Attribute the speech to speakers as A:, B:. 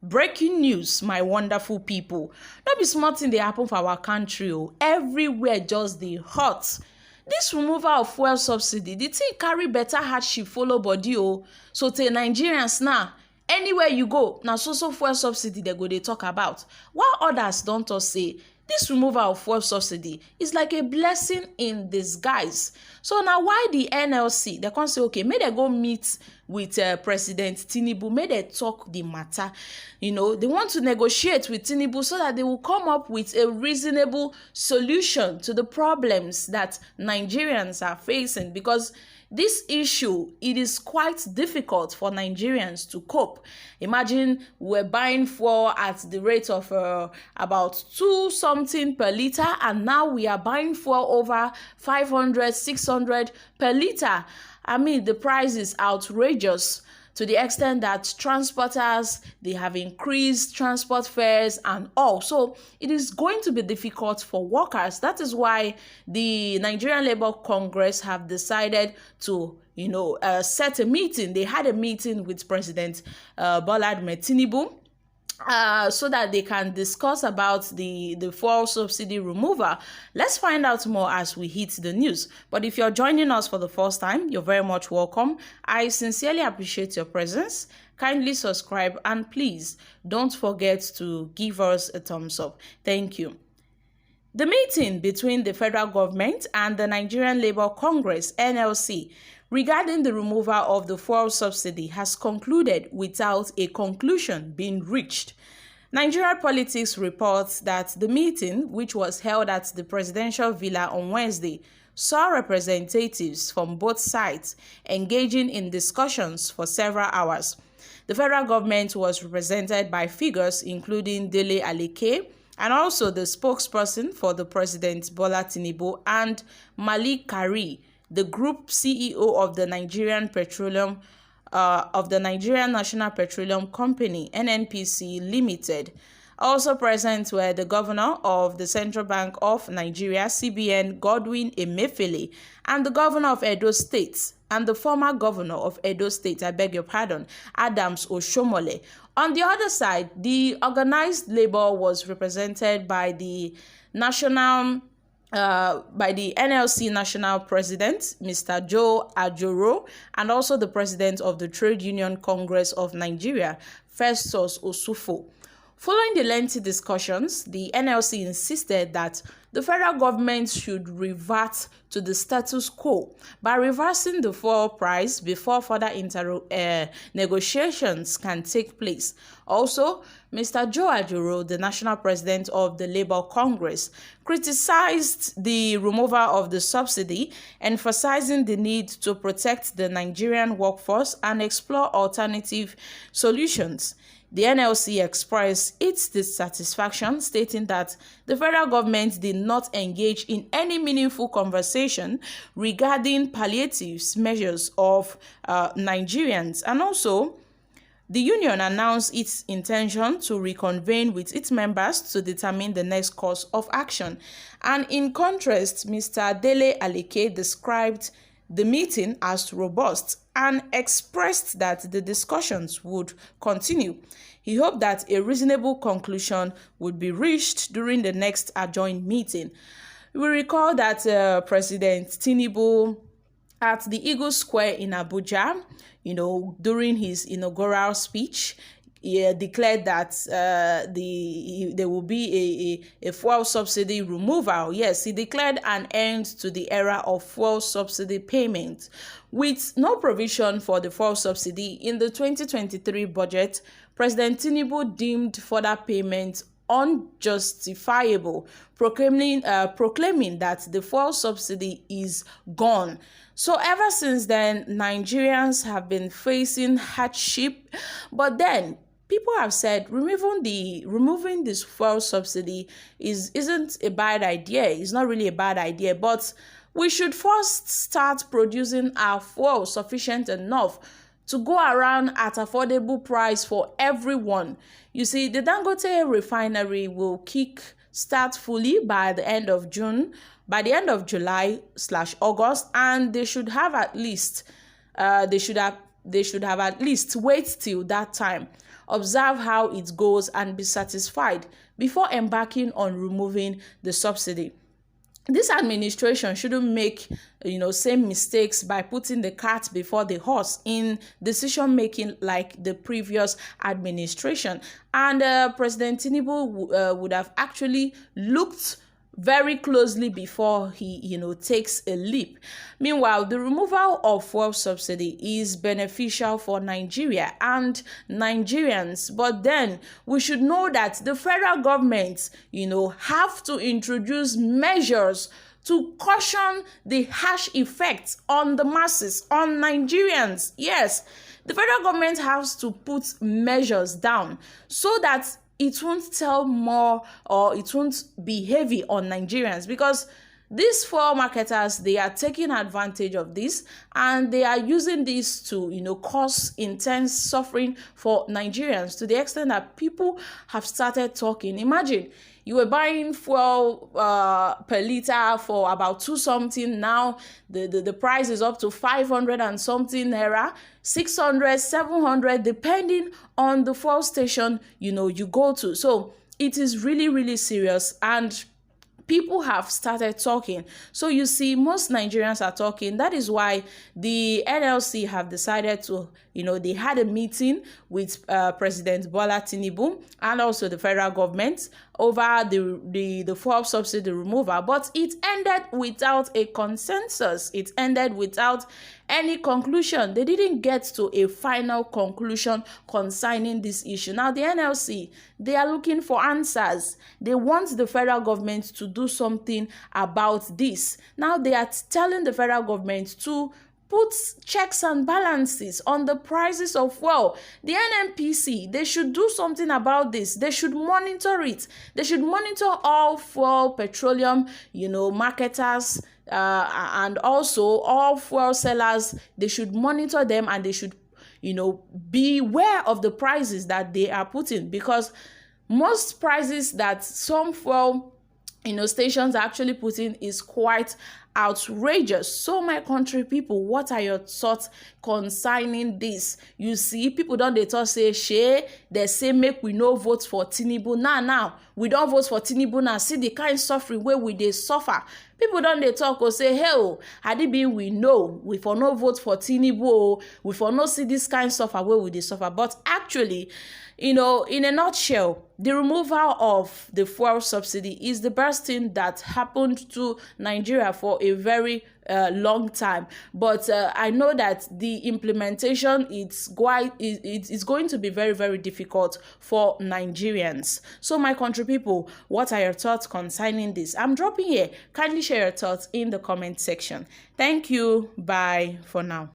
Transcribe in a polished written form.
A: Breaking news, my wonderful people. No be small thing dey happen for our country o. Everywhere just dey hot. This removal of fuel subsidy, the thing carry better hardship follow body o. So tey Nigerians now, anywhere you go, na so fuel subsidy dem go dey talk about. While others don talk say this removal of fuel subsidy is like a blessing in disguise. So now why the NLC, they come say, okay, may they go meet with President Tinubu, may they talk the matter. You know, they want to negotiate with Tinubu so that they will come up with a reasonable solution to the problems that Nigerians are facing, because this issue, it is quite difficult for Nigerians to cope. Imagine we're buying fuel at the rate of about 2 something per liter, and now we are buying fuel over 500, 600 per liter. I mean, the price is outrageous, to the extent that transporters, they have increased transport fares and all. So it is going to be difficult for workers. That is why the Nigerian Labour Congress have decided to, set a meeting. They had a meeting with President Bola Tinubu, so that they can discuss about the fuel subsidy removal. Let's find out more as we hit the news. But if you're joining us for the first time, you're very much welcome. I sincerely appreciate your presence. Kindly subscribe and please don't forget to give us a thumbs up. Thank you. The meeting between the federal government and the Nigerian Labour Congress, NLC, regarding the removal of the fuel subsidy has concluded without a conclusion being reached. Nigeria Politics reports that the meeting, which was held at the presidential villa on Wednesday, saw representatives from both sides engaging in discussions for several hours. The federal government was represented by figures including Dele Aleke, and also the spokesperson for the President Bola Tinubu, and Malik Kari, the group CEO of the Nigerian National Petroleum Company, NNPC Limited. Also present were the governor of the Central Bank of Nigeria, CBN, Godwin Emefiele, and the governor of Edo State, and the former governor of Edo State, Adams Oshomole. On the other side, the organized labor was represented by the NLC National President, Mr. Joe Ajoro, and also the President of the Trade Union Congress of Nigeria, Festus Osufo. Following the lengthy discussions, the NLC insisted that the federal government should revert to the status quo by reversing the fuel price before further negotiations can take place. Also, Mr. Joe Ajoro, the national president of the Labour Congress, criticized the removal of the subsidy, emphasizing the need to protect the Nigerian workforce and explore alternative solutions. The NLC expressed its dissatisfaction, stating that the federal government did not engage in any meaningful conversation regarding palliative measures of Nigerians. And also, the union announced its intention to reconvene with its members to determine the next course of action. And in contrast, Mr. Dele Aleke described the meeting as robust and expressed that the discussions would continue. He hoped that a reasonable conclusion would be reached during the next adjourned meeting. We recall that President Tinubu, at the Eagle Square in Abuja, during his inaugural speech, he declared that there will be a fuel subsidy removal. Yes, he declared an end to the era of fuel subsidy payment. With no provision for the fuel subsidy in the 2023 budget, President Tinubu deemed further payment unjustifiable, proclaiming that the fuel subsidy is gone. So ever since then, Nigerians have been facing hardship, but then people have said removing this fuel subsidy isn't a bad idea. It's not really a bad idea, but we should first start producing our fuel sufficient enough to go around at affordable price for everyone. You see, the Dangote refinery will start fully by the end of June, by the end of July/August, and they should have at least wait till that time. observe how it goes, and be satisfied before embarking on removing the subsidy. This administration shouldn't make, same mistakes by putting the cart before the horse in decision making like the previous administration. And President Tinubu would have actually looked very closely before he takes a leap. Meanwhile, the removal of fuel subsidy is beneficial for Nigeria and Nigerians, but then we should know that the federal government have to introduce measures to caution the harsh effects on the masses, on Nigerians. Yes, the federal government has to put measures down so that it won't tell more, or it won't be heavy on Nigerians, because these fuel marketers, they are taking advantage of this, and they are using this to, cause intense suffering for Nigerians, to the extent that people have started talking. Imagine, you were buying fuel per liter for about 2 something. Now the price is up to 500 and something naira, 600, 700, depending on the fuel station you go to. So it is really, really serious, and people have started talking. So you see, most Nigerians are talking. That is why the NLC have decided to, they had a meeting with President Bola Tinubu and also the federal government over the fuel subsidy removal. But it ended without a consensus. It ended without any conclusion. They didn't get to a final conclusion concerning this issue. Now, the NLC, they are looking for answers. They want the federal government to do something about this. Now, they are telling the federal government to put checks and balances on the prices of fuel. The NNPC, they should do something about this. They should monitor it. They should monitor all fuel, petroleum, marketers, and also all fuel sellers. They should monitor them, and they should, be aware of the prices that they are putting, because most prices that some fuel stations are actually putting is quite outrageous. So my country people, what are your thoughts concerning this? You see, people don't they talk say shey, they say make we no vote for Tinubu. Now we don't vote for Tinubu. Now see the kind of suffering where we they suffer. People don't they talk or say, hey, had it been we know we for no vote for Tinubu, we for no see this kind of suffer where we they suffer. But actually, in a nutshell, the removal of the fuel subsidy is the best thing that happened to Nigeria for a very long time. But I know that the implementation it's going to be very, very difficult for Nigerians. So my country people, what are your thoughts concerning this? I'm dropping here. Kindly share your thoughts in the comment section. Thank you. Bye for now.